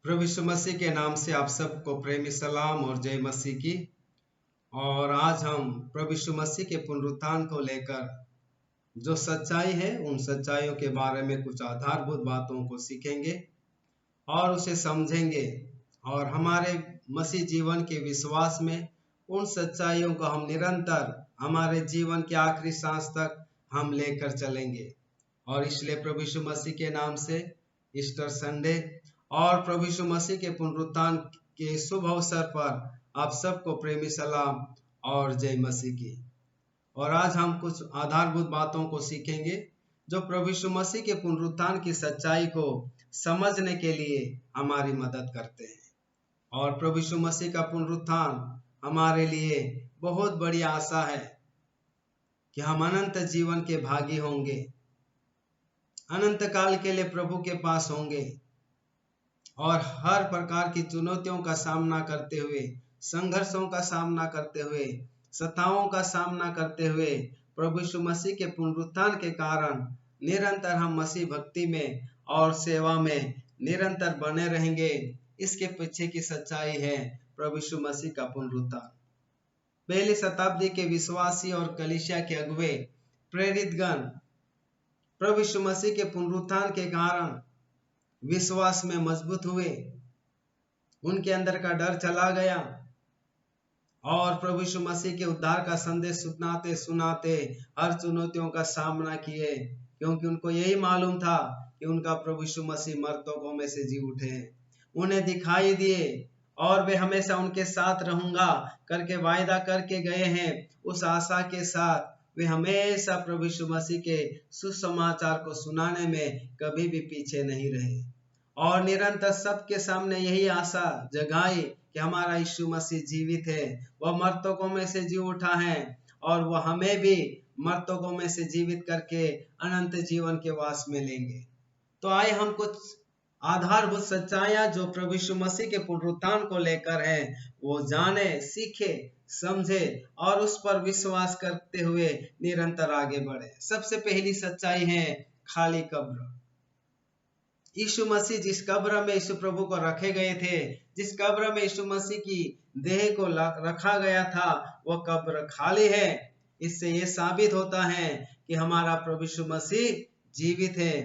प्रभु यीशु मसीह के नाम से आप सबको प्रेमी सलाम और जय मसीह की। और आज हम प्रभु यीशु मसीह के पुनरुत्थान को लेकर जो सच्चाई है उन सच्चाइयों के बारे में कुछ आधारभूत बातों को सीखेंगे और उसे समझेंगे और हमारे मसीह जीवन के विश्वास में उन सच्चाइयों को हम निरंतर हमारे जीवन के आखिरी सांस तक हम लेकर चलेंगे। और इसलिए प्रभु यीशु मसीह के नाम से ईस्टर संडे और प्रभु यीशु मसीह के पुनरुत्थान के शुभ अवसर पर आप सबको प्रेमी सलाम और जय मसीह की। और आज हम कुछ आधारभूत बातों को सीखेंगे जो प्रभु यीशु मसीह के पुनरुत्थान की सच्चाई को समझने के लिए हमारी मदद करते हैं। और प्रभु यीशु मसीह का पुनरुत्थान हमारे लिए बहुत बड़ी आशा है कि हम अनंत जीवन के भागी होंगे, अनंत काल के लिए प्रभु के पास होंगे और हर प्रकार की चुनौतियों का सामना करते हुए, संघर्षों का सामना करते हुए, सताओं का सामना करते हुए प्रभु यीशु मसीह के पुनरुत्थान के कारण निरंतर हम मसीह भक्ति में और सेवा में निरंतर बने रहेंगे। इसके पीछे की सच्चाई है प्रभु यीशु मसीह का पुनरुत्थान। पहली शताब्दी के विश्वासी और कलीसिया के अगुवे प्रेरितगण प्रभु यीशु मसीह के पुनरुत्थान के कारण विश्वास में मजबूत हुए, उनके अंदर का डर चला गया और प्रभु यीशु मसीह के उद्धार का संदेश सुनाते सुनाते हर चुनौतियों का सामना किए, क्योंकि उनको यही मालूम था कि उनका प्रभु यीशु मसीह मर्तों में से जी उठे हैं, उन्हें दिखाई दिए और वे हमेशा उनके साथ रहूंगा करके वायदा करके गए हैं। उस आशा के साथ वे हमेशा प्रभु यीशु मसीह के सुसमाचार को सुनाने में कभी भी पीछे नहीं रहे और निरंतर सबके सामने यही आशा जगाई कि हमारा यीशु मसीह जीवित है, वह मर्तकों में से जी उठा है और वह हमें भी मर्तकों में से जीवित करके अनंत जीवन के वास में लेंगे। तो आए हम कुछ आधारभूत सच्चाइयां जो प्रभु यीशु मसीह के पुनरुत्थान को लेकर है वो जाने, सीखे, समझे और उस पर विश्वास करते हुए निरंतर आगे बढ़े। सबसे पहली सच्चाई है खाली कब्र। यीशु मसीह जिस कब्र में यीशु प्रभु को रखे गए थे, जिस कब्र में यीशु मसीह की देह को रखा गया था, वह कब्र खाली है। इससे ये साबित होता है कि हमारा प्रभु यीशु मसीह जीवित है।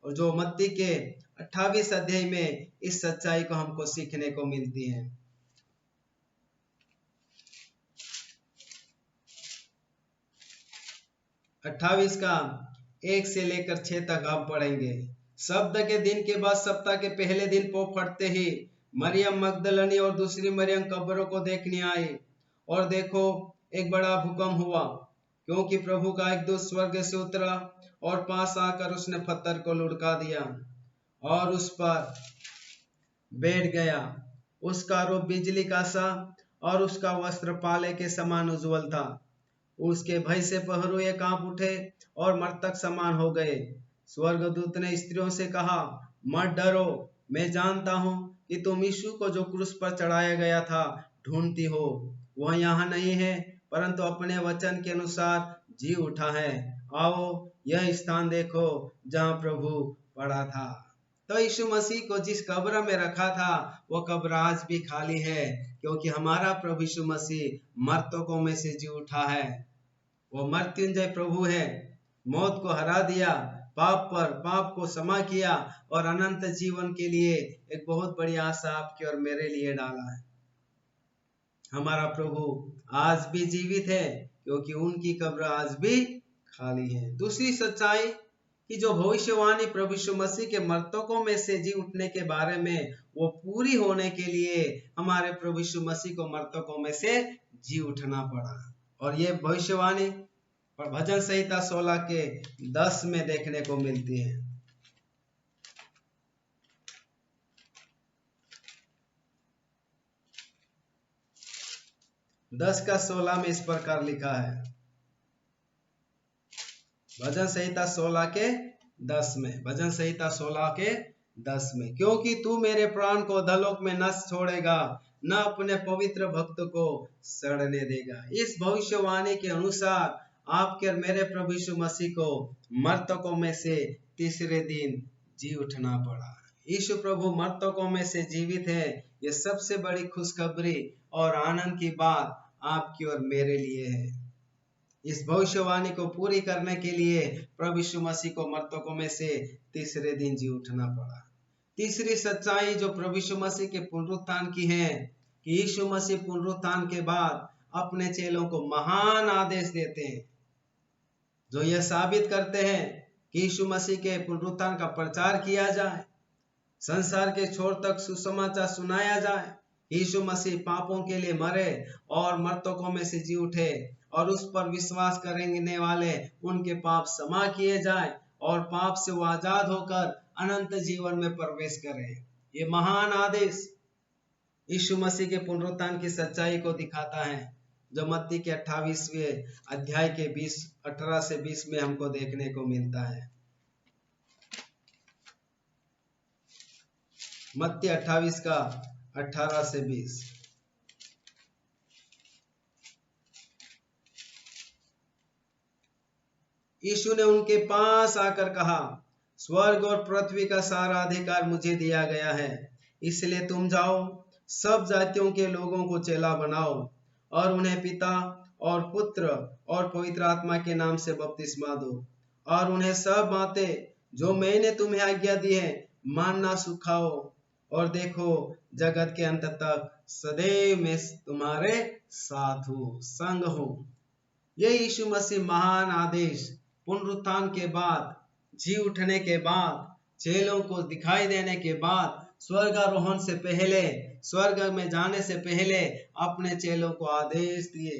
और जो मत्ती के 28 अध्याय में इस सच्चाई को हमको सीखने को मिलती है। 28 का 1 से लेकर 6 तक आप पढ़ेंगे। शब्द के दिन के बाद सप्ताह के पहले दिन पौ फटते ही मरियम मगदलनी और दूसरी मरियम कब्रों को देखने आई और देखो एक बड़ा भूकंप हुआ, क्योंकि प्रभु का एक दूत स्वर्ग से उतरा और पास आकर उसने पत्थर को लुढ़का दिया और उस पर बैठ गया। उसका रूप बिजली का सा और उसका वस्त्र पाले के समान उज्जवल था। उसके भय से पहरुए कांप उठे और मृतक समान हो गए। स्वर्गदूत ने स्त्रियों से कहा, मत डरो, मैं जानता हूँ कि तुम यीशु को जो क्रूस पर चढ़ाया गया था ढूंढती हो। वह यहाँ नहीं है, परंतु अपने वचन के अनुसार जी उठा है। आओ यह स्थान देखो जहाँ प्रभु पड़ा था। तो यीशु मसीह को जिस कब्र में रखा था वो कब्र आज भी खाली है, क्योंकि हमारा प्रभु यीशु मसीह मर्तकों में से जी उठा है। वो मृत्युंजय प्रभु है, मौत को हरा दिया, पाप पर पाप को क्षमा किया और अनंत जीवन के लिए एक बहुत बड़ी आशा आपके और मेरे लिए डाला है। हमारा प्रभु आज भी जीवित है, क्योंकि उनकी कब्र आज भी खाली है। दूसरी सच्चाई कि जो भविष्यवाणी प्रभु यीशु मसीह के मर्तकों में से जी उठने के बारे में वो पूरी होने के लिए हमारे प्रभु यीशु मसीह को मर्तकों में से जी उठना पड़ा। और ये भविष्यवाणी और भजन संहिता 16 के 10 में देखने को मिलती है। 10 का 16 में इस प्रकार लिखा है, भजन संहिता 16 के 10 में, भजन संहिता 16 के 10 में, क्योंकि तू मेरे प्राण को अधोलोक में न छोड़ेगा, न अपने पवित्र भक्त को सड़ने देगा। इस भविष्यवाणी के अनुसार आपके और मेरे प्रभु यीशु मसीह को मर्तकों में से तीसरे दिन जी उठना पड़ा। यीशु प्रभु मर्तकों में से जीवित है, ये सबसे बड़ी खुशखबरी और आनंद की बात आपकी और मेरे लिए है। इस भविष्यवाणी को पूरी करने के लिए प्रभु यीशु मसीह को मर्तकों में से तीसरे दिन जी उठना पड़ा। तीसरी सच्चाई जो प्रभु यीशु मसीह के पुनरुत्थान की है कि यीशु मसीह पुनरुत्थान के बाद अपने चेलों को महान आदेश देते हैं, जो यह साबित करते हैं कि यीशु मसीह के पुनरुत्थान का प्रचार किया जाए, संसार के छोर तक सुसमाचार सुनाया जाए। यीशु मसीह पापों के लिए मरे और मर्तकों में से जी उठे और उस पर विश्वास करने वाले उनके पाप क्षमा किए जाए और पाप से वो आजाद होकर अनंत जीवन में प्रवेश करें। ये महान आदेश यीशु मसीह के पुनरुत्थान की सच्चाई को दिखाता है, जो मत्ती के 28वें अध्याय के 18 से 20 में हमको देखने को मिलता है। मत्ती 28 का 18 से 20। यीशु ने उनके पास आकर कहा, स्वर्ग और पृथ्वी का सारा अधिकार मुझे दिया गया है, इसलिए तुम जाओ, सब जातियों के लोगों को चेला बनाओ और उन्हें पिता और पुत्र और पवित्र आत्मा के नाम से बपतिस्मा दो और उन्हें सब बातें जो मैंने तुम्हें आज्ञा दी है मानना सिखाओ, और देखो जगत के अंत तक सदैव मैं तुम्हारे साथ हूँ, संग हूँ। ये यीशु मसीह महान आदेश पुनरुत्थान के बाद, जी उठने के बाद, चेलों को दिखाई देने के बाद, स्वर्गारोहण से पहले, स्वर्ग में जाने से पहले अपने चेलों को आदेश दिए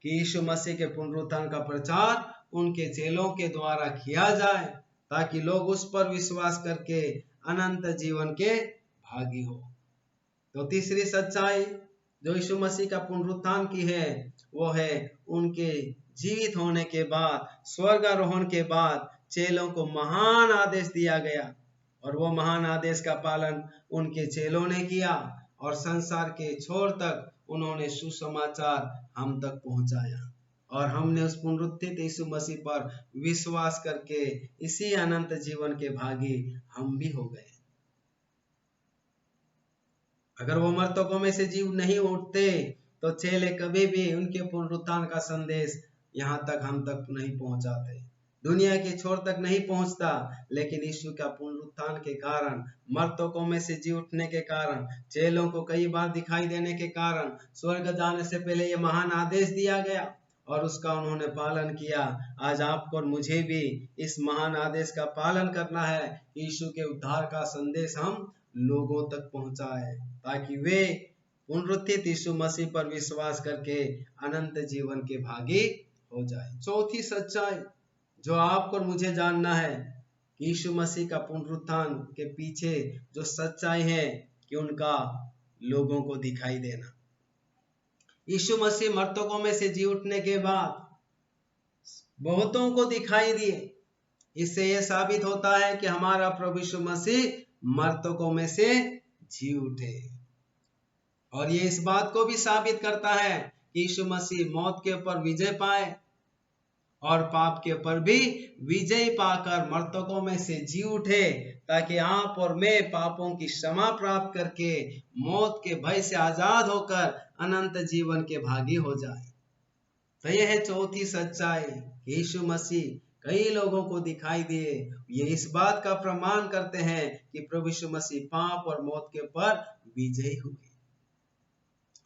कि यीशु मसीह के पुनरुत्थान का प्रचार उनके चेलों के द्वारा किया जाए, ताकि लोग उस पर विश्वास करके अनंत जीवन के भागी हो। तो तीसरी सच्चाई जो यीशु मसीह का पुनरुत्थान की है, वो है उनके जीवित होने के बाद, स्वर्गारोहण के बाद चेलों को महान आदेश दिया गया और वो महान आदेश का पालन उनके चेलों ने किया और संसार के छोर तक उन्होंने सुसमाचार हम तक पहुंचाया और हमने उस पुनरुत्थित यीशु मसीह पर विश्वास करके इसी अनंत जीवन के भागी हम भी हो गए। अगर वो मर्तकों में से जीव नहीं उठते तो चेले कभी भी उनके पुनरुत्थान का संदेश यहाँ तक हम तक नहीं पहुंचाते, दुनिया के छोर तक नहीं पहुंचता। लेकिन यीशु का पुनरुत्थान के कारण, मर्तकों में से जी उठने के कारण, चेलों को कई बार दिखाई देने के कारण, स्वर्ग जाने से पहले ये महान आदेश दिया गया और उसका उन्होंने पालन किया। आज आपको और मुझे भी इस महान आदेश का पालन करना है, यीशु के उद्धार का संदेश हम लोगों तक पहुंचाए, ताकि वे पुनरुत्थित यीशु मसीह पर विश्वास करके अनंत जीवन के भागी हो जाए। चौथी सच्चाई जो आपको और मुझे जानना है कि यीशु मसीह का पुनरुत्थान के पीछे जो सच्चाई है कि उनका लोगों को दिखाई देना। यीशु मसीह मर्तकों में से जी उठने के बाद बहुतों को दिखाई दिए। इससे यह साबित होता है कि हमारा प्रभु यीशु मसीह मर्तकों में से जी उठे, और ये इस बात को भी साबित करता है कि यीशु मसीह मौत के ऊपर विजय पाए और पाप के ऊपर भी विजय पाकर मर्तकों में से जी उठे, ताकि आप और मैं पापों की क्षमा प्राप्त करके मौत के भय से आजाद होकर अनंत जीवन के भागी हो जाए। तो यह है चौथी सच्चाई, यीशु मसीह कई लोगों को दिखाई दिए। ये इस बात का प्रमाण करते हैं कि प्रभु यीशु मसीह पाप और मौत के ऊपर विजयी हुए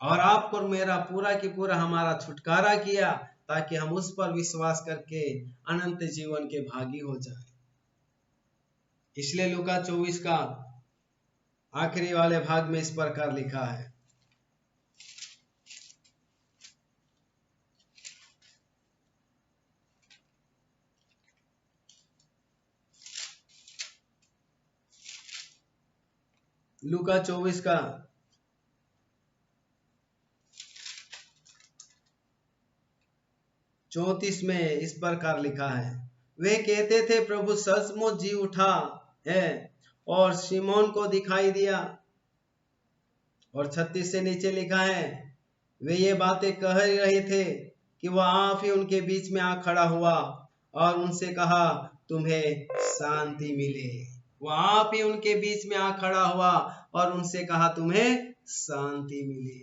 और आपको और मेरा पूरा की पूरा हमारा छुटकारा किया, ताकि हम उस पर विश्वास करके अनंत जीवन के भागी हो जाए। इसलिए लूका 24 का आखिरी वाले भाग में इस प्रकार लिखा है, लूका 24 का 34 में इस प्रकार लिखा है, वे कहते थे प्रभु सचमुच जी उठा है और शिमोन को दिखाई दिया। और 36 से नीचे लिखा है, वे ये बातें कह रहे थे कि वह आप ही उनके बीच में आ खड़ा हुआ और उनसे कहा, तुम्हें शांति मिले। वो आप ही उनके बीच में आ खड़ा हुआ और उनसे कहा तुम्हें शांति मिली।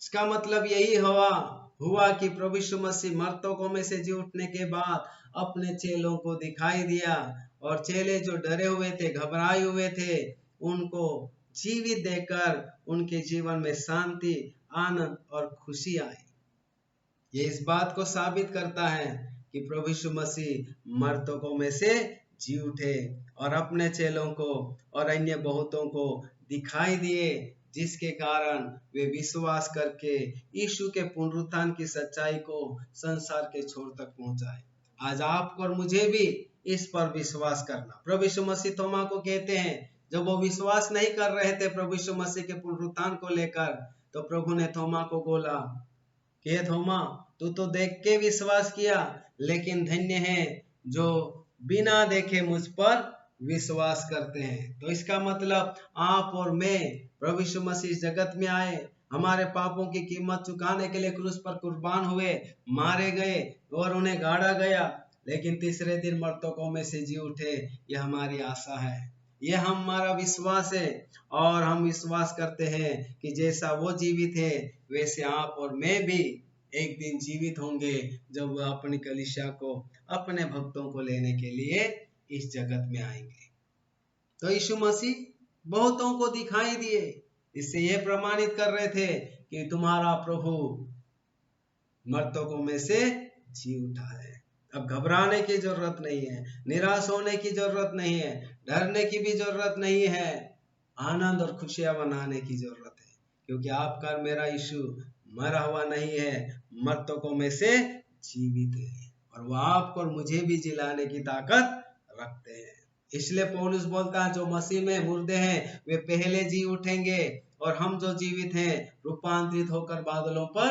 इसका मतलब यही हुआ कि प्रभु यीशु मसीह मर्तकों में से जी उठने के बाद अपने चेलों को दिखाई दिया, और चेले जो डरे हुए थे, घबराए हुए थे, उनको जीवित देखकर उनके जीवन में शांति, आनंद और खुशी आई। ये इस बात को साबित करता है कि प्रभु यीशु मसीह मर्तकों में से जी उठे और अपने चेलों को और अन्य बहुतों को दिखाई दिए, जिसके कारण वे विश्वास करके यीशु के पुनरुत्थान की सच्चाई को संसार के छोर तक पहुंचाए। आज आपको और मुझे भी इस पर विश्वास करना। प्रभु यीशु मसीह थोमा को कहते हैं, जब वो विश्वास नहीं कर रहे थे प्रभु यीशु मसीह के पुनरुत्थान को लेकर, तो प्रभु ने थोमा को बोला कि हे थोमा, तू तो देख के विश्वास किया, लेकिन धन्य है जो बिना देखे मुझ पर विश्वास करते हैं। तो इसका मतलब आप और मैं, प्रभु यीशु मसीह इस जगत में आए, हमारे पापों की कीमत चुकाने के लिए क्रूस पर कुर्बान हुए, मारे गए और उन्हें गाड़ा गया, लेकिन तीसरे दिन मर्तकों में से जी उठे। यह हमारी आशा है, यह हमारा विश्वास है, और हम विश्वास करते हैं कि जैसा वो जीवित है वैसे आप और मैं भी एक दिन जीवित होंगे, जब वह अपनी कलीसिया को, अपने भक्तों को लेने के लिए इस जगत में आएंगे। तो यीशु मसीह बहुतों को दिखाई दिए, इससे यह प्रमाणित कर रहे थे कि तुम्हारा प्रभु मर्तकों में से जी उठा है। अब घबराने की जरूरत नहीं है, निराश होने की जरूरत नहीं है, डरने की भी जरूरत नहीं है, आनंद और खुशियां मनाने की जरूरत है, क्योंकि आपका मेरा यीशु मरा हुआ नहीं है, मर्तकों में से जीवित है, और वह आपको और मुझे भी जिलाने की ताकत रखते हैं। इसलिए पौलुस बोलता है, जो मसीह में मुर्दे हैं वे पहले जी उठेंगे, और हम जो जीवित हैं रूपांतरित होकर बादलों पर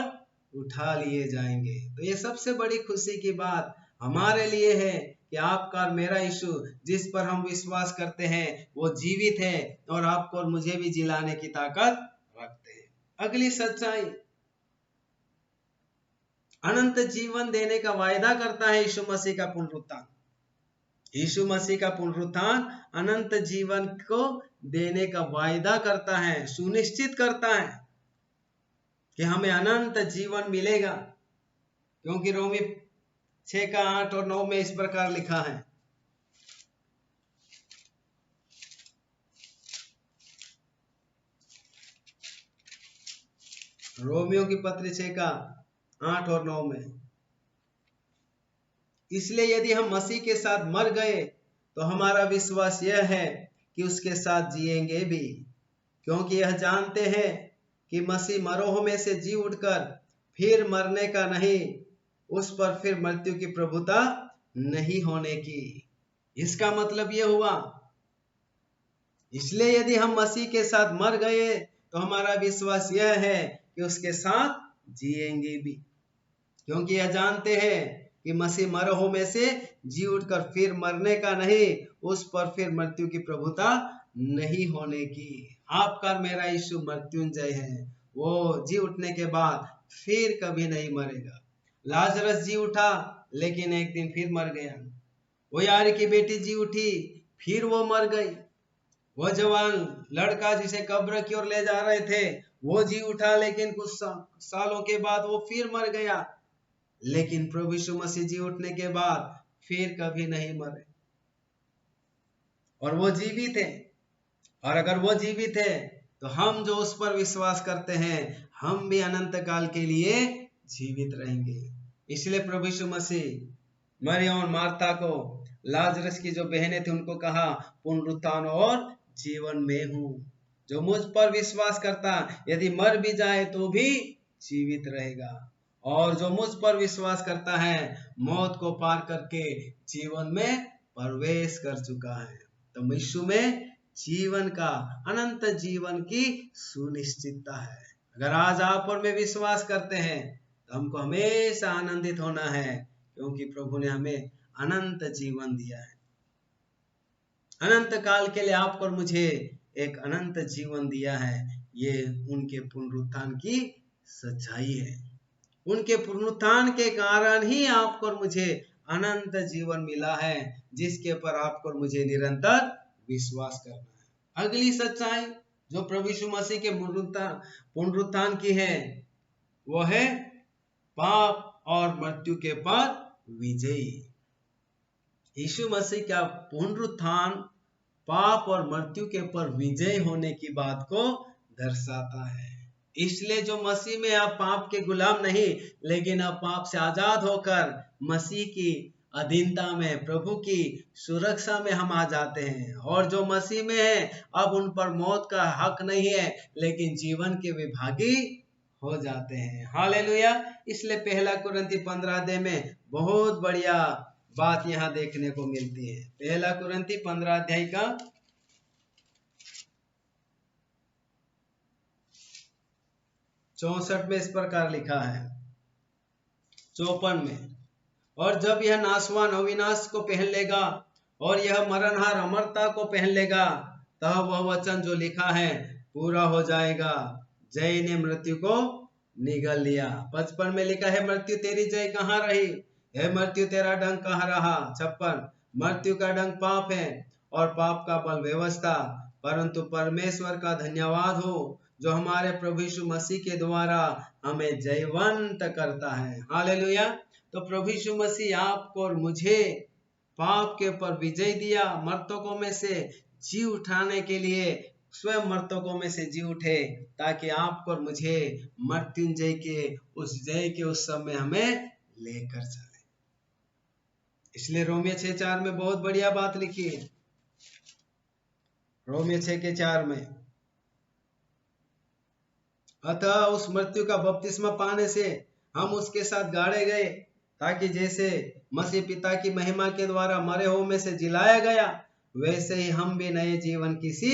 उठा लिए जाएंगे। तो ये सबसे बड़ी खुशी की बात हमारे लिए है कि आपका और मेरा यीशु, जिस पर हम विश्वास करते हैं, वो जीवित है और आपको और मुझे भी जिलाने की ताकत रखते हैं। अगली सच्चाई, अनंत जीवन देने का वायदा करता है यीशु मसीह का पुनरुत्थान। यीशु मसीह का पुनरुत्थान अनंत जीवन को देने का वायदा करता है, सुनिश्चित करता है कि हमें अनंत जीवन मिलेगा, क्योंकि रोमी 6:8 और 9 में इस प्रकार लिखा है, रोमियो की पत्री 6:8 और 9 में, इसलिए यदि हम मसीह के साथ मर गए तो हमारा विश्वास यह है कि उसके साथ जिएंगे भी, क्योंकि यह जानते हैं कि मसीह मरों में से जी उठकर फिर मरने का नहीं, उस पर फिर मृत्यु की प्रभुता नहीं होने की। इसका मतलब यह हुआ, इसलिए यदि हम मसीह के साथ मर गए तो हमारा विश्वास यह है कि उसके साथ जिएंगे भी, क्योंकि यह जानते हैं कि मसीह मरों में से जी उठकर फिर मरने का नहीं, उस पर फिर मृत्यु की प्रभुता नहीं होने की। आपका मेरा यीशु मृत्युंजय है, वो जी उठने के बाद फिर कभी नहीं मरेगा। लाजरस जी उठा लेकिन एक दिन फिर मर गया। वो यार की बेटी जी उठी, फिर वो मर गई। वो जवान लड़का जिसे कब्र की ओर ले जा रहे थे, वो जी उठा, लेकिन कुछ सालों के बाद वो फिर मर गया। लेकिन प्रभु यीशु मसीह जी उठने के बाद फिर कभी नहीं मरे, और वो जीवित है। और अगर वो जीवित है तो हम जो उस पर विश्वास करते हैं, हम भी अनंत काल के लिए जीवित रहेंगे। इसलिए प्रभु यीशु मसीह मरियम और मार्था को, लाजरस की जो बहनें थी, उनको कहा, पुनरुत्थान और जीवन में हूं। जो मुझ पर विश्वास करता यदि मर भी जाए तो भी जीवित रहेगा, और जो मुझ पर विश्वास करता है मौत को पार करके जीवन में प्रवेश कर चुका है। तो यीशु में जीवन का, अनंत जीवन की सुनिश्चितता है। अगर आज आप और मैं विश्वास करते हैं तो हमको हमेशा आनंदित होना है, क्योंकि प्रभु ने हमें अनंत जीवन दिया है। अनंत काल के लिए आपको और मुझे एक अनंत जीवन दिया है। ये उनके पुनरुत्थान की सच्चाई है। उनके पुनरुत्थान के कारण ही आपको और मुझे अनंत जीवन मिला है, जिसके पर आपको और मुझे निरंतर विश्वास करना है। अगली सच्चाई जो प्रभु यीशु मसीह के पुनरुत्थान की है वो है पाप और मृत्यु के पर विजयी। यीशु मसीह का पुनरुत्थान पाप और मृत्यु के पर विजय होने की बात को दर्शाता है। इसलिए जो मसीह में आप पाप के गुलाम नहीं, लेकिन आप पाप से आजाद होकर मसीह की अधीनता में, प्रभु की सुरक्षा में हम आ जाते हैं। और जो मसीह में है अब उन पर मौत का हक नहीं है, लेकिन जीवन के विभागी हो जाते हैं। हालेलुया। इसलिए पहला कुरिन्थी 15 अध्याय में बहुत बढ़िया बात यहाँ देखने को मिलती है। पहला कुरिन्थी 15 अध्याय का 64 में इस प्रकार लिखा है, 54 में, और जब यह नाशवान अविनाश को पहन लेगा और यह मरणहार अमरता को पहन लेगा, तब वह वचन जो लिखा है पूरा हो जाएगा, जय ने मृत्यु को निगल लिया। 55 में लिखा है, मृत्यु तेरी जय कहाँ रही, हे मृत्यु तेरा डंक कहाँ रहा। 56, मृत्यु का डंक पाप है और पाप का बल व्यवस्था, परंतु परमेश्वर का धन्यवाद हो जो हमारे प्रभु यीशु मसीह के द्वारा हमें जयवंत करता है। हालेलुया। तो प्रभु यीशु मसीह आपको और मुझे पाप के ऊपर विजय दिया, मर्तकों में से जी उठाने के लिए स्वयं मर्तकों में से जी उठे, ताकि आपको और मुझे मृत्युंजय के उस जय के उस समय हमें लेकर चले। इसलिए रोमियो 6:4 में बहुत बढ़िया बात लिखी है। रोमियो 6:4 में, अतः उस मृत्यु का बपतिस्मा पाने से हम उसके साथ गाड़े गए, ताकि जैसे मसीह पिता की महिमा के द्वारा मरे हुए में से जिलाया गया, वैसे ही हम भी नए जीवन की सी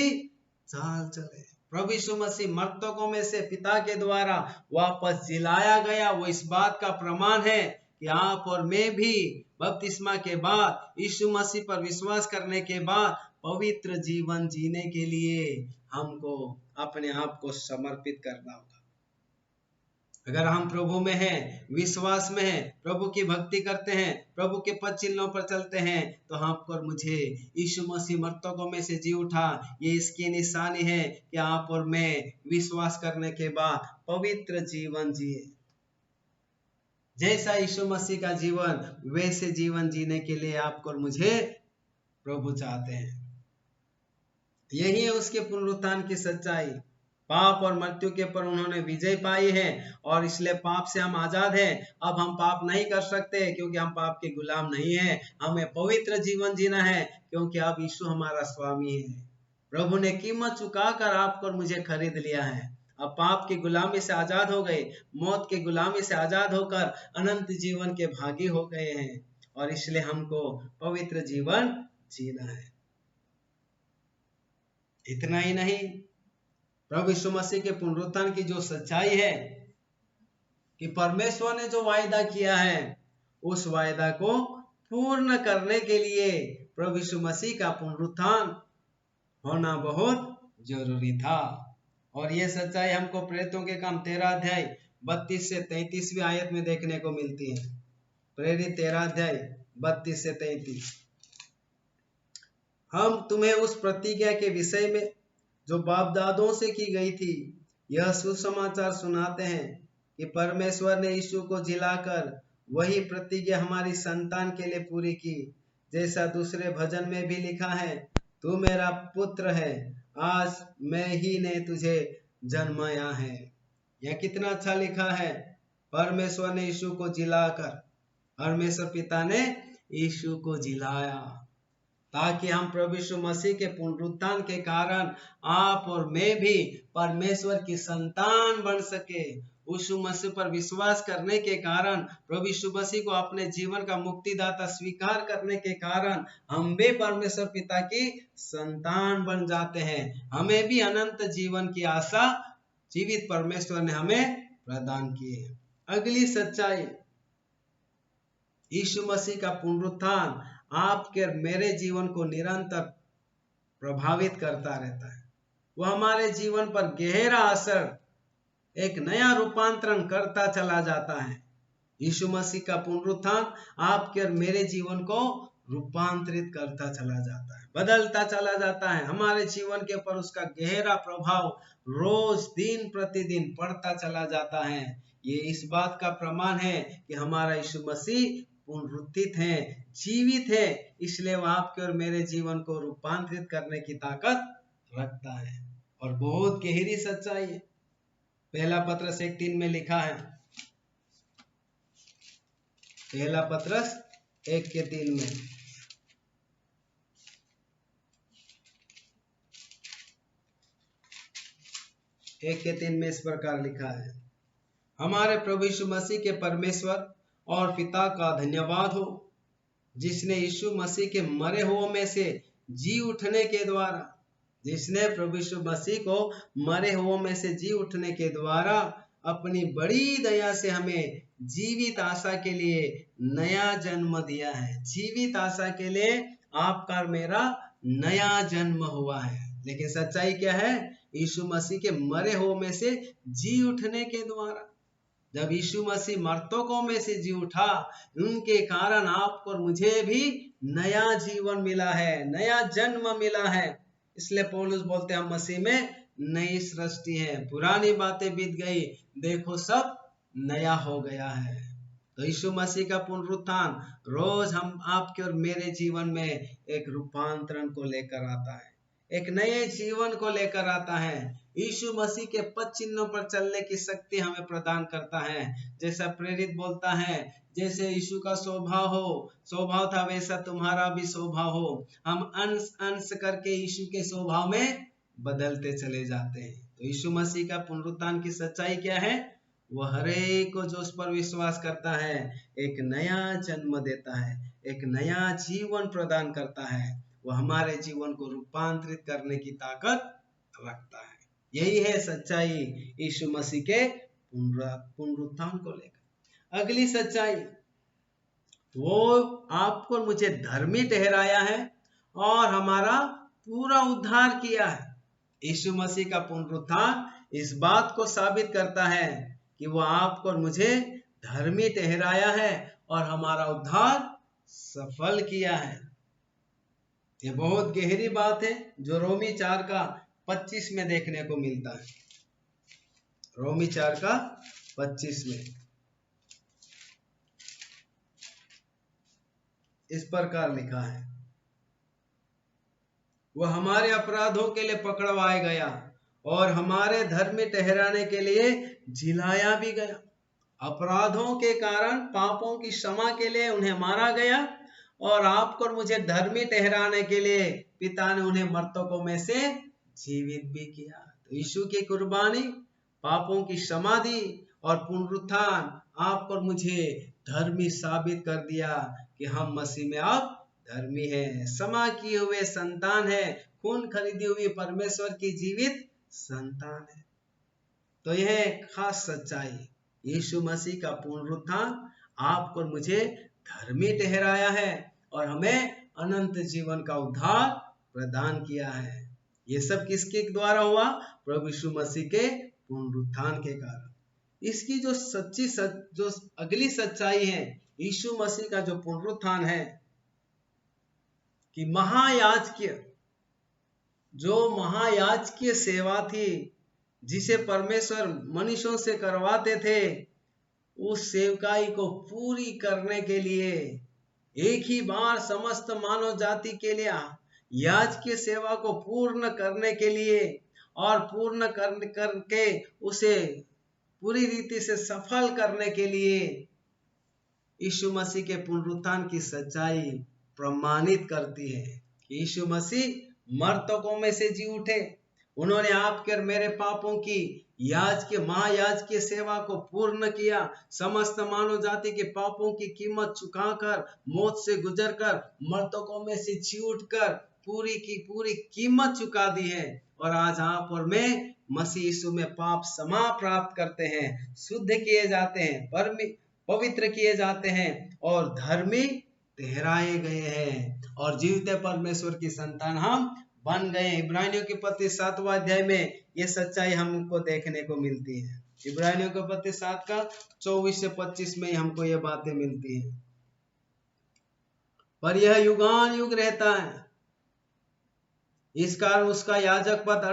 चाल चले। प्रभु यीशु मसीह मर्तकों में से पिता के द्वारा वापस जिलाया गया, वो इस बात का प्रमाण है कि आप और मैं भी बपतिस्मा के बाद, यीशु मसीह पर विश्वास करने के बाद पवित्र जीवन जीने के लिए हमको अपने आप को समर्पित करना होगा। अगर हम प्रभु में हैं, विश्वास में हैं, प्रभु की भक्ति करते हैं, प्रभु के पद चिन्हों पर चलते हैं, तो आपको और मुझे यीशु मसीह मर्तकों में से जी उठा, ये इसकी निशानी है कि आप और मैं विश्वास करने के बाद पवित्र जीवन जिए। जैसा यीशु मसीह का जीवन, वैसे जीवन जीने के लिए आपको और मुझे प्रभु चाहते हैं। यही है उसके पुनरुत्थान की सच्चाई। पाप और मृत्यु के पर उन्होंने विजय पाई है और इसलिए पाप से हम आजाद हैं। अब हम पाप नहीं कर सकते, क्योंकि हम पाप के गुलाम नहीं हैं। हमें पवित्र जीवन जीना है, क्योंकि अब यीशु हमारा स्वामी है। प्रभु ने कीमत चुकाकर आपको और मुझे खरीद लिया है। अब पाप की गुलामी से आजाद हो गए, मौत की गुलामी से आजाद होकर अनंत जीवन के भागी हो गए हैं, और इसलिए हमको पवित्र जीवन जीना है। इतना ही नहीं, प्रभु यीशु मसीह के पुनरुत्थान की जो सच्चाई है कि परमेश्वर ने जो वायदा किया है, उस वायदा को पूर्ण करने के लिए प्रभु यीशु मसीह का पुनरुत्थान होना बहुत जरूरी था। और ये सच्चाई हमको प्रेरितों के काम 13 अध्याय 32 से 33वीं आयत में देखने को मिलती है। प्रेरित 13 अध्याय 32 से 33। हम तुम्हें उस प्रतिज्ञा के विषय में जो बाप दादों से की गई थी यह सुसमाचार सुनाते हैं कि परमेश्वर ने यीशु को जिलाकर वही प्रतिज्ञा हमारी संतान के लिए पूरी की, जैसा दूसरे भजन में भी लिखा है, तू मेरा पुत्र है, आज मैं ही ने तुझे जन्माया है। यह कितना अच्छा लिखा है। परमेश्वर ने यीशु को जिलाकर, परमेश्वर पिता ने यीशु को जिलाया, ताकि हम प्रभु यीशु मसीह के पुनरुत्थान के कारण आप और मैं भी परमेश्वर की संतान बन सके। यीशु मसीह पर विश्वास करने के कारण, प्रभु यीशु मसीह को अपने जीवन का मुक्तिदाता स्वीकार करने के कारण हम भी परमेश्वर पिता की संतान बन जाते हैं। हमें भी अनंत जीवन की आशा जीवित परमेश्वर ने हमें प्रदान की है। अगली सच्चाई, यीशु मसीह का पुनरुत्थान आपके और मेरे जीवन को निरंतर प्रभावित करता रहता है। वह हमारे जीवन पर गहरा असर, एक नया रूपांतरण करता चला जाता है। यीशु मसीह का पुनरुत्थान आपके और मेरे जीवन को रूपांतरित करता चला जाता है। बदलता चला जाता है। हमारे जीवन के ऊपर उसका गहरा प्रभाव रोज दिन प्रतिदिन पड़ता चला जाता है। ये इस बात का प्रमाण है कि हमारा यीशु मसीह पुनरुत्थित है, जीवित है, इसलिए वह आपके और मेरे जीवन को रूपांतरित करने की ताकत रखता है। और बहुत गहरी सच्चाई है। पहला पत्रस 1:3 में लिखा है, पहला पत्रस 1:3 में, इस प्रकार लिखा है, हमारे प्रभु यीशु मसीह के परमेश्वर और पिता का धन्यवाद हो, जिसने यीशु मसीह के मरे हुओं में से जी उठने के द्वारा, जिसने प्रभु यीशु मसीह को मरे हुओं में से जी उठने के द्वारा अपनी बड़ी दया से हमें जीवित आशा के लिए नया जन्म दिया है। जीवित आशा के लिए आपका और मेरा नया जन्म हुआ है। लेकिन सच्चाई क्या है? यीशु मसीह के मरे हुओं में से जी उठने के द्वारा। जब यीशु मसीह मर्तकों में से जी उठा, उनके कारण आपको और मुझे भी नया जीवन मिला है, नया जन्म मिला है। इसलिए पौलुस बोलते हैं हम मसीह में नई सृष्टि है, पुरानी बातें बीत गई, देखो सब नया हो गया है। तो यीशु मसीह का पुनरुत्थान रोज हम आपके और मेरे जीवन में एक रूपांतरण को लेकर आता है, एक नए जीवन को लेकर आता है। यीशु मसीह के पद चिन्हों पर चलने की शक्ति हमें प्रदान करता है। जैसा प्रेरित बोलता है, जैसे यीशु का स्वभाव था वैसा तुम्हारा भी स्वभाव हो। हम अंश अंश करके यीशु के स्वभाव में बदलते चले जाते हैं। तो यीशु मसीह का पुनरुत्थान की सच्चाई क्या है? वह हर एक को जो उस पर विश्वास करता है एक नया जन्म देता है, एक नया जीवन प्रदान करता है। वह हमारे जीवन को रूपांतरित करने की ताकत रखता है। यही है सच्चाई यीशु मसीह के पुनरुत्थान को लेकर। अगली सच्चाई, वो आपको और मुझे धर्मी ठहराया है और हमारा पूरा उद्धार किया है। यीशु मसीह का पुनरुत्थान इस बात को साबित करता है कि वो आपको और मुझे धर्मी ठहराया है और हमारा उद्धार सफल किया है। ये बहुत गहरी बात है जो रोमी 4:25 में देखने को मिलता है। रोमी 4:25 में इस प्रकार लिखा है, वह हमारे अपराधों के लिए पकड़वाया गया और हमारे धर्मी ठहराने के लिए जिलाया भी गया। अपराधों के कारण पापों की क्षमा के लिए उन्हें मारा गया और आपको और मुझे धर्मी ठहराने के लिए पिता ने उन्हें मर्तकों में से जीवित भी किया। तो यीशु की कुर्बानी पापों की क्षमा दी और पुनरुत्थान आपको और मुझे धर्मी साबित कर दिया कि हम मसीह में अब धर्मी है, क्षमा किए हुए संतान है, खून खरीदी हुई परमेश्वर की जीवित संतान है। तो यह खास सच्चाई, यीशु मसीह का पुनरुत्थान आपको और मुझे धर्मी ठहराया है और हमें अनंत जीवन का उद्धार प्रदान किया है। ये सब किसके द्वारा हुआ? प्रभु यीशु मसीह के पुनरुत्थान के कारण। इसकी जो अगली सच्चाई है, यीशु मसीह का जो पुनरुत्थान है कि महायाजकीय सेवा थी जिसे परमेश्वर मनुष्यों से करवाते थे, उस सेवकाई को पूरी करने के लिए एक ही बार समस्त मानव जाति के लिए याजकीय सेवा को पूर्ण करने के लिए और पूर्ण करके उसे पूरी रीति से सफल करने के लिए यीशु मसीह के पुनरुत्थान की सच्चाई प्रमाणित करती है कि यीशु मसीह मर्तकों में से जी उठे। उन्होंने आपके और मेरे पापों की महायाजकीय सेवा को पूर्ण किया। समस्त मानव जाति के पापों की कीमत चुकाकर, मौत से गुजरकर, मर्तकों में से जी उठकर पूरी की पूरी कीमत चुका दी है। और आज आप और मैं मसीह यीशु में पाप क्षमा प्राप्त करते हैं, शुद्ध किए जाते हैं, पवित्र किए जाते हैं और धर्मी ठहराए गए हैं और जीवते परमेश्वर की संतान हम बन गए। इब्रानियों के पत्री 7वां अध्याय में ये सच्चाई हमको देखने को मिलती है। इब्रानियों के पत्री 7 का 24 से 25 में हमको ये बातें मिलती है। पर यह युगान युग रहता है इस कारण उसका याजक पद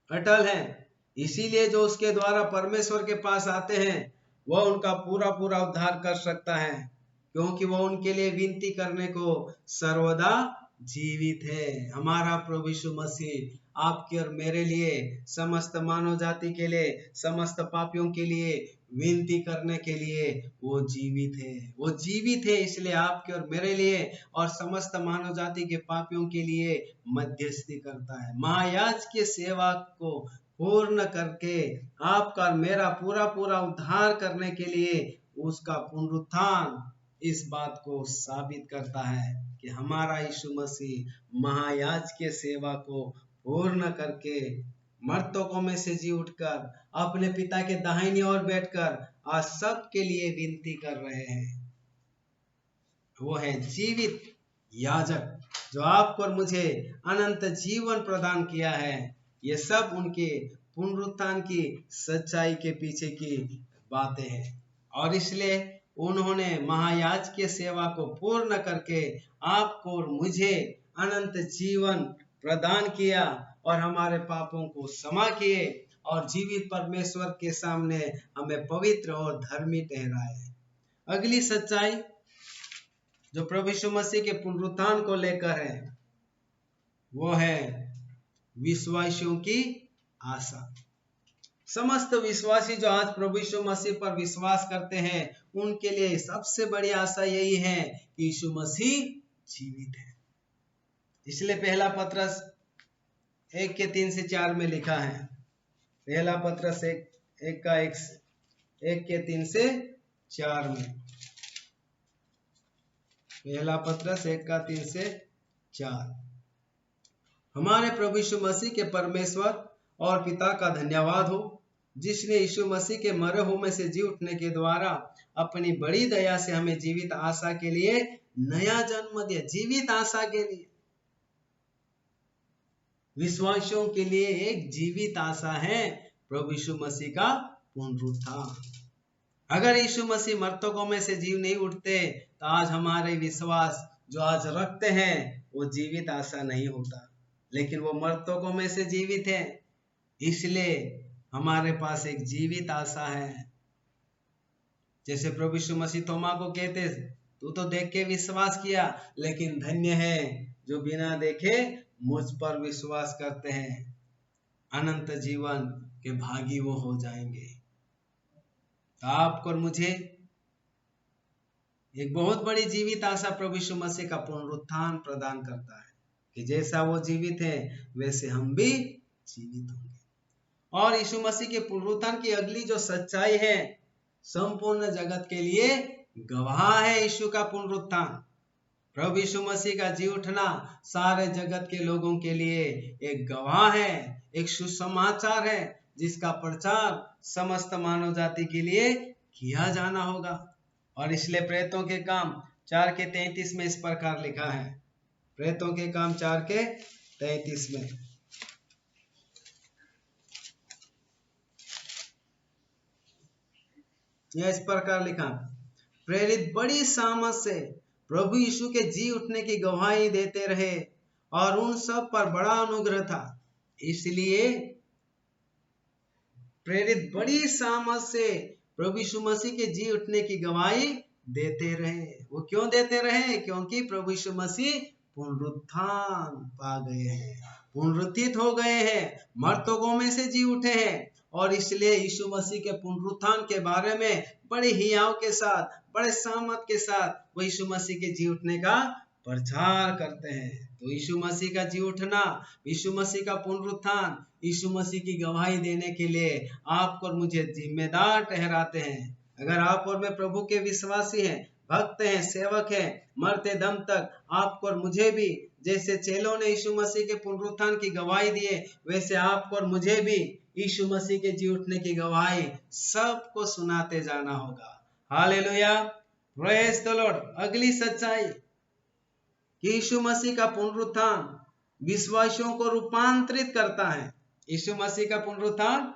अटल है। इसीलिए जो उसके द्वारा परमेश्वर के पास आते हैं वह उनका पूरा पूरा उद्धार कर सकता है, क्योंकि वह उनके लिए विनती करने को सर्वदा जीवित है। हमारा प्रभु यीशु मसीह आपके और मेरे लिए, समस्त मानव जाति के लिए, समस्त पापियों के लिए विनती करने के लिए वो जीवित है। वो जीवित है, इसलिए आपके और मेरे लिए और समस्त मानव जाति के पापियों के लिए मध्यस्थी करता है। महायाजक की सेवा को पूर्ण करके आपका और मेरा पूरा पूरा उद्धार करने के लिए उसका पुनरुत्थान इस बात को साबित करता है कि हमारा यीशु मसीह महायाजक की सेवा को पूर्ण करके मर्तकों में से जी उठकर अपने पिता के दाहिनी ओर बैठकर आज सबके लिए विनती कर रहे हैं। वो है जीवित याजक जो आपको और मुझे अनंत जीवन प्रदान किया है। ये सब उनके पुनरुत्थान की सच्चाई के पीछे की बातें हैं, और इसलिए उन्होंने महायाजक की सेवा को पूर्ण करके आपको और मुझे अनंत जीवन प्रदान किया और हमारे पापों को क्षमा किए और जीवित परमेश्वर के सामने हमें पवित्र और धर्मी ठहराए। अगली सच्चाई जो प्रभु यीशु मसीह के पुनरुत्थान को लेकर है वो है विश्वासियों की आशा। समस्त विश्वासी जो आज प्रभु यीशु मसीह पर विश्वास करते हैं उनके लिए सबसे बड़ी आशा यही है कि यीशु मसीह जीवित है। इसलिए पहला पत्रस 1:3-4 में लिखा है, पहला पत्रस 1:3-4 में, पहला पत्रस 1:3-4। हमारे प्रभु यीशु मसीह के परमेश्वर और पिता का धन्यवाद हो, जिसने यीशु मसीह के मरे हुए में से जी उठने के द्वारा अपनी बड़ी दया से हमें जीवित आशा के लिए नया जन्म दिया। जीवित आशा के लिए, विश्वासियों के लिए एक जीवित आशा है प्रभु यीशु मसीह का पुनरुत्थान। अगर यीशु मसीह मर्तकों में से जीव नहीं उठते तो आज हमारे विश्वास जो आज रखते हैं वो जीवित आशा नहीं होता, लेकिन वो मर्तकों में से जीवित है, इसलिए हमारे पास एक जीवित आशा है। जैसे प्रभु यीशु मसीह तोमा को कहते, तू तो देख के विश्वास किया, लेकिन धन्य है जो बिना देखे मुझ पर विश्वास करते हैं, अनंत जीवन के भागी वो हो जाएंगे। तो आपको और मुझे एक बहुत बड़ी जीवित आशा प्रभु यीशु मसीह का पुनरुत्थान प्रदान करता है कि जैसा वो जीवित है वैसे हम भी जीवित होंगे। और यीशु मसीह के पुनरुत्थान की अगली जो सच्चाई है, संपूर्ण जगत के लिए गवाह है यीशु का पुनरुत्थान। प्रभु यीशु मसीह का जी उठना सारे जगत के लोगों के लिए एक गवाह है, एक सुसमाचार है, जिसका प्रचार समस्त मानव जाति के लिए किया जाना होगा। और इसलिए प्रेतों के काम 4:33 में इस प्रकार लिखा है, प्रेतों के काम 4:33 में, यह इस प्रकार लिखा, प्रेरित बड़ी सामर्थ से प्रभु यीशु के जी उठने की गवाही देते रहे और उन सब पर बड़ा अनुग्रह था। इसलिए प्रेरित बड़ी सामर्थ से प्रभु यीशु मसीह के जी उठने की गवाही देते रहे। वो क्यों देते रहे? क्योंकि प्रभु यीशु मसीह पुनरुत्थान पा गए हैं, पुनरुत्थित हो गए हैं, मर्तकों में से जी उठे हैं, और इसलिए यीशु मसीह के पुनरुत्थान के बारे में बड़े हियाव के साथ, बड़े सामर्थ के साथ वो यीशु मसीह के जी उठने का प्रचार करते हैं। तो यीशु मसीह का जी उठना, यीशु मसीह का पुनरुत्थान, यीशु मसीह की गवाही देने के लिए आपको और मुझे जिम्मेदार ठहराते हैं। अगर आप और मैं प्रभु के विश्वासी हैं, भक्त हैं, सेवक हैं, मरते दम तक आपको और मुझे भी, जैसे चेलों ने यीशु मसीह के पुनरुत्थान की गवाही दिए, वैसे आपको और मुझे भी यीशु मसीह के जी उठने की गवाही सबको सुनाते जाना होगा। Hallelujah, praise the Lord. अगली सच्चाई कि यीशु मसीह का पुनरुत्थान विश्वासियों को रूपांतरित करता है। यीशु मसीह का पुनरुत्थान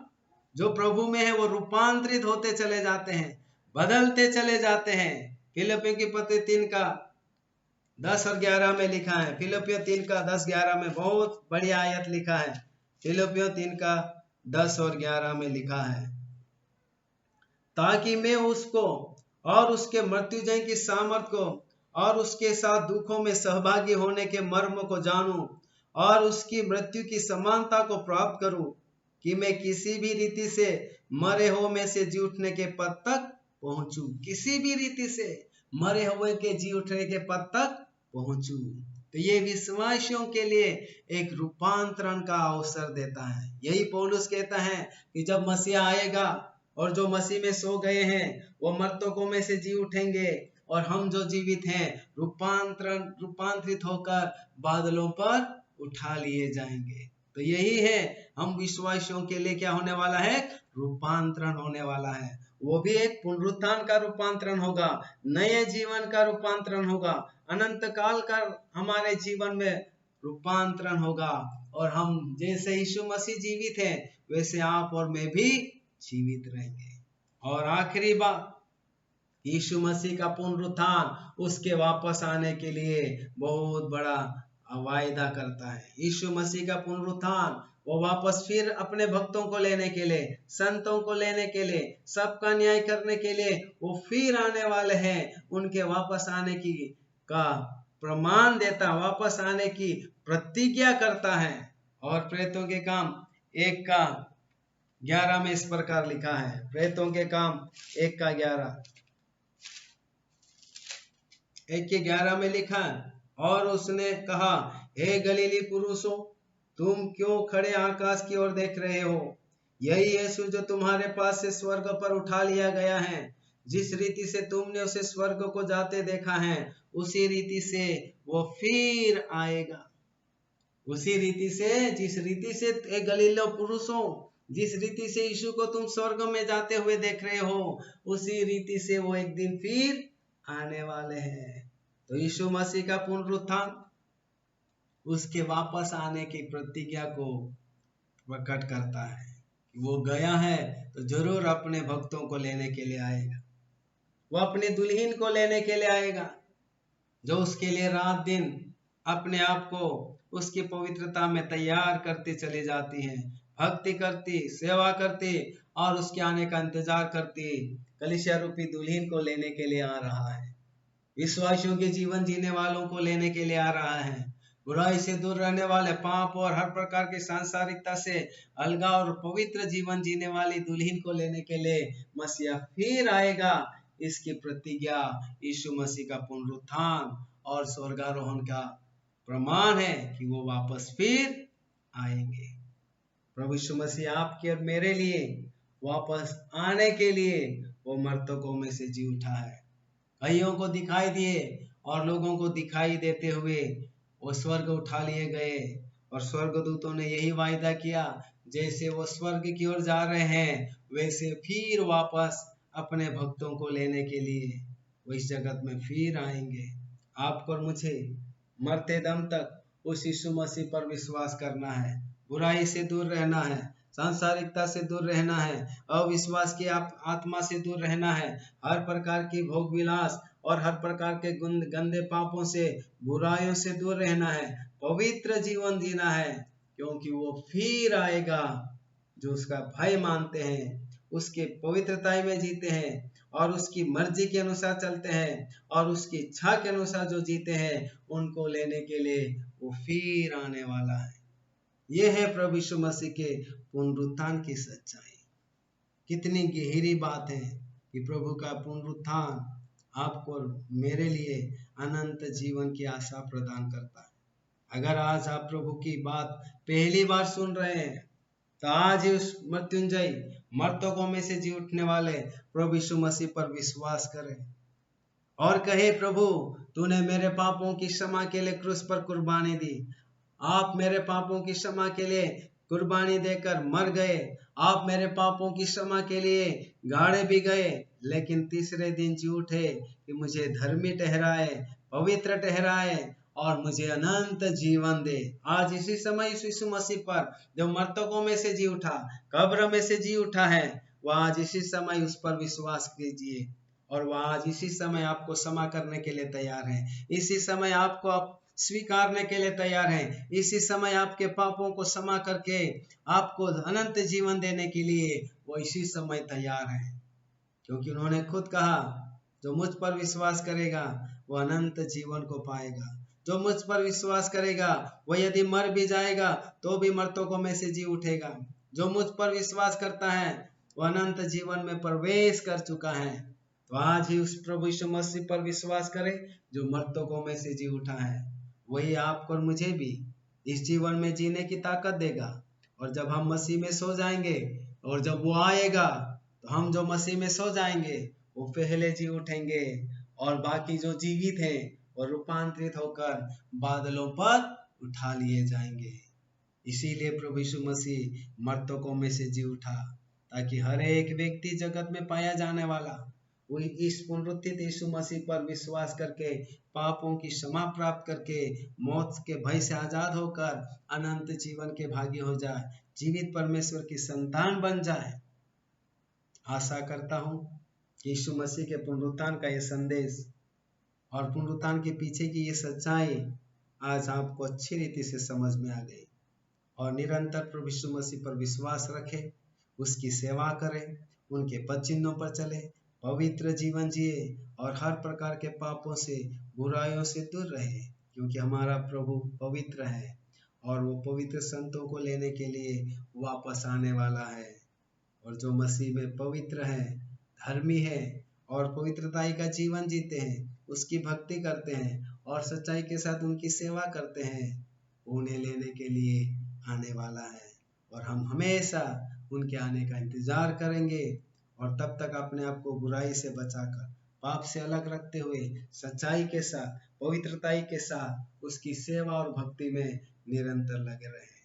जो प्रभु में है वो रूपांतरित होते चले जाते हैं, बदलते चले जाते हैं। फिलिप्पियों की पत्री 3 10 और 11 में लिखा है। फिलिपियों 3 का 10-11 में बहुत बढ़िया आयत लिखा है। फिलिपियों 3 का 10 और 11 में लिखा है, ताकि मैं उसको और उसके मृत्युंजय की सामर्थ को और उसके साथ दुखों में सहभागी होने के मर्म को जानूं और उसकी मृत्यु की समानता को प्राप्त करूं, कि मैं किसी भी रीति से मरे हुए में से जी उठने के पद तक पहुंचूं। किसी भी रीति से मरे हुए के जी उठने के पद तक पहुंचूं। तो ये विश्वासियों के लिए एक रूपांतरण का अवसर देता है। यही पौलुस कहता है कि जब मसीहा आएगा और जो मसीह में सो गए हैं वो मर्तकों में से जी उठेंगे, और हम जो जीवित हैं रूपांतरित होकर बादलों पर उठा लिए जाएंगे। तो यही है, हम विश्वासियों के लिए क्या होने वाला है? रूपांतरण होने वाला है। वो भी एक पुनरुत्थान का रूपांतरण होगा, नए जीवन का रूपांतरण होगा, अनंत काल का हमारे जीवन में रूपांतरण होगा, और हम जैसे यीशु मसीह जीवित हैं वैसे आप और मैं भी जीवित रहेंगे। और आखिरी बात, यीशु मसीह का पुनरुत्थान उसके वापस आने के लिए बहुत बड़ा वायदा करता है। यीशु मसीह का पुनरुत्थान वो वापस फिर अपने भक्तों को लेने के लिए, संतों को लेने के लिए, सबका न्याय करने के लिए वो फिर आने वाले हैं। उनके वापस आने की का प्रमाण देता, वापस आने की प्रतिज्ञा करता है। और प्रेतों के काम 1:11 में इस प्रकार लिखा है। प्रेतों के काम 1:11 1:11 में लिखा है, और उसने कहा, हे गलीली पुरुषों, तुम क्यों खड़े आकाश की ओर देख रहे हो? यही यीशु जो तुम्हारे पास से स्वर्ग पर उठा लिया गया है, जिस रीति से तुमने उसे स्वर्ग को जाते देखा है, उसी रीति से वो फिर आएगा। उसी रीति से, जिस रीति से गलीलो पुरुषों, जिस रीति से यीशु को तुम स्वर्ग में जाते हुए देख रहे हो, उसी रीति से वो एक दिन फिर आने वाले हैं। तो यीशु मसीह का पुनरुत्थान उसके वापस आने की प्रतिज्ञा को प्रकट करता है कि वो गया है तो जरूर अपने भक्तों को लेने के लिए आएगा। वो अपनी दुल्हन को लेने के लिए आएगा, जो उसके लिए रात दिन अपने आप को उसकी पवित्रता में तैयार करती चली जाती है, भक्ति करती, सेवा करती और उसके आने का इंतजार करती। कलीसिया रूपी दुल्हन को लेने के लिए आ रहा है, विश्वासियों के जीवन जीने वालों को लेने के लिए आ रहा है। बुराई से दूर रहने वाले, पाप और हर प्रकार की सांसारिकता से अलगा और पवित्र जीवन जीने वाली दुल्हन को लेने के लिए मसीहा फिर आएगा। इसकी प्रतिज्ञा यीशु मसीह का पुनरुत्थान और स्वर्गारोहण का प्रमाण है कि वो वापस फिर आएंगे। प्रभु यीशु मसीह आपके और मेरे लिए वापस आने के लिए वो मृतकों में से जी उठा है। कईयों को दिखाई दिए और लोगों को दिखाई देते हुए वो स्वर्ग उठा लिए गए, और स्वर्गदूतों ने यही वायदा किया, जैसे वो स्वर्ग की ओर जा रहे हैं वैसे फिर वापस अपने भक्तों को लेने के लिए वो इस जगत में फिर आएंगे। आपको और मुझे मरते दम तक उस यीशु मसीह पर विश्वास करना है, बुराई से दूर रहना है, सांसारिकता से दूर रहना है, अविश्वास की आत्मा से दूर रहना है, हर प्रकार की भोग विलास और हर प्रकार के गंदे पापों से, बुराइयों से दूर रहना है, पवित्र जीवन जीना है, क्योंकि वो फिर आएगा। जो उसका भय मानते हैं, उसके पवित्रता में जीते हैं और उसकी मर्जी के अनुसार चलते हैं और उसकी इच्छा के अनुसार जो जीते हैं, उनको लेने के लिए वो फिर आने वाला है। ये है प्रभु यीशु मसीह के पुनरुत्थान की सच्चाई। कितनी गहरी बात है कि प्रभु का पुनरुत्थान आपको और मेरे लिए अनंत जीवन की आशा प्रदान करता है। अगर आज आप प्रभु की बात पहली बार सुन रहे हैं, तो आज ही उस मृत्युंजय मर्तकों में से जी उठने वाले प्रभु यीशु मसीह पर विश्वास करें और कहे, प्रभु तूने मेरे पापों की क्षमा के लिए क्रूस पर कुर्बानी दी। आप मेरे पापों की क्षमा के लिए कुर्बानी देकर मर गए, आप मेरे पापों की क्षमा के लिए गाड़े भी गए, लेकिन तीसरे दिन जी उठे कि मुझे धर्मी ठहराए, पवित्र ठहराए और मुझे अनंत जीवन दे। आज इसी समय यीशु मसीह पर जो मर्तकों में से जी उठा, कब्र में से जी उठा है, वह आज इसी समय उस पर विश्वास कीजिए और वह आज इसी समय आपको क्षमा करने के लिए तैयार है, इसी समय आपको आप स्वीकारने के लिए तैयार है, इसी समय आपके पापों को क्षमा करके आपको अनंत जीवन देने के लिए वो इसी समय तैयार है। क्योंकि उन्होंने खुद कहा, जो मुझ पर विश्वास करेगा वो अनंत जीवन को पाएगा। जो मुझ पर विश्वास करेगा वो यदि मर भी जाएगा तो भी मर्तकों में से जी उठेगा। जो मुझ पर विश्वास करता है वो अनंत जीवन में प्रवेश कर चुका है। तो आज ही उस प्रभु यीशु मसीह पर विश्वास करें जो मर्तकों में से जी उठा है। वही आपको और मुझे भी इस जीवन में जीने की ताकत देगा। और जब हम मसीह में सो जाएंगे और जब वो आएगा तो हम जो मसीह में सो जाएंगे वो पहले जी उठेंगे और बाकी जो जीवित हैं वो रूपांतरित होकर बादलों पर उठा लिए जाएंगे। इसीलिए प्रभु यीशु मसीह मर्तकों में से जी उठा, ताकि हर एक व्यक्ति जगत में पाया जाने वाला वो इस पुनरुत्थित यीशु मसीह पर विश्वास करके पापों की क्षमा प्राप्त करके मौत के भय से आजाद होकर अनंत जीवन के भागी हो जाए, जीवित परमेश्वर की संतान बन जाए। आशा करता हूँ कि यीशु मसीह के पुनरुत्थान का ये संदेश और पुनरुत्थान के पीछे की ये सच्चाई आज आपको अच्छी रीति से समझ में आ गई। और निरंतर प्रभु यीशु मसीह पर विश्वास रखें, उसकी सेवा करें, उनके पद चिन्हों पर चले, पवित्र जीवन जिए और हर प्रकार के पापों से बुराइयों से दूर रहे, क्योंकि हमारा प्रभु पवित्र है और वो पवित्र संतों को लेने के लिए वापस आने वाला है। और जो मसीह में पवित्र है, धर्मी है और पवित्रताई का जीवन जीते हैं, उसकी भक्ति करते हैं और सच्चाई के साथ उनकी सेवा करते हैं, उन्हें लेने के लिए आने वाला है। और हम हमेशा उनके आने का इंतजार करेंगे और तब तक अपने आप को बुराई से बचाकर, पाप से अलग रखते हुए सच्चाई के साथ, पवित्रताई के साथ उसकी सेवा और भक्ति में निरंतर लगे रहे।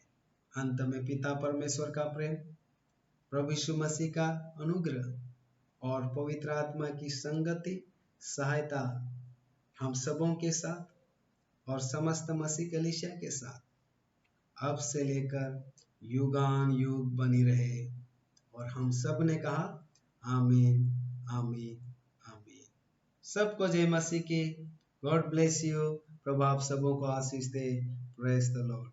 अंत में पिता परमेश्वर का प्रेम, प्रभु यीशु मसीह का अनुग्रह और पवित्र आत्मा की संगति, सहायता हम सबों के साथ और समस्त मसीह कलीसिया के साथ अब से लेकर युगान युग बनी रहे। और हम सब ने कहा आमीन आमीन आमीन। सबको जय मसीह की। God bless you. प्रभु आप सबों को आशीष दे। Praise the Lord.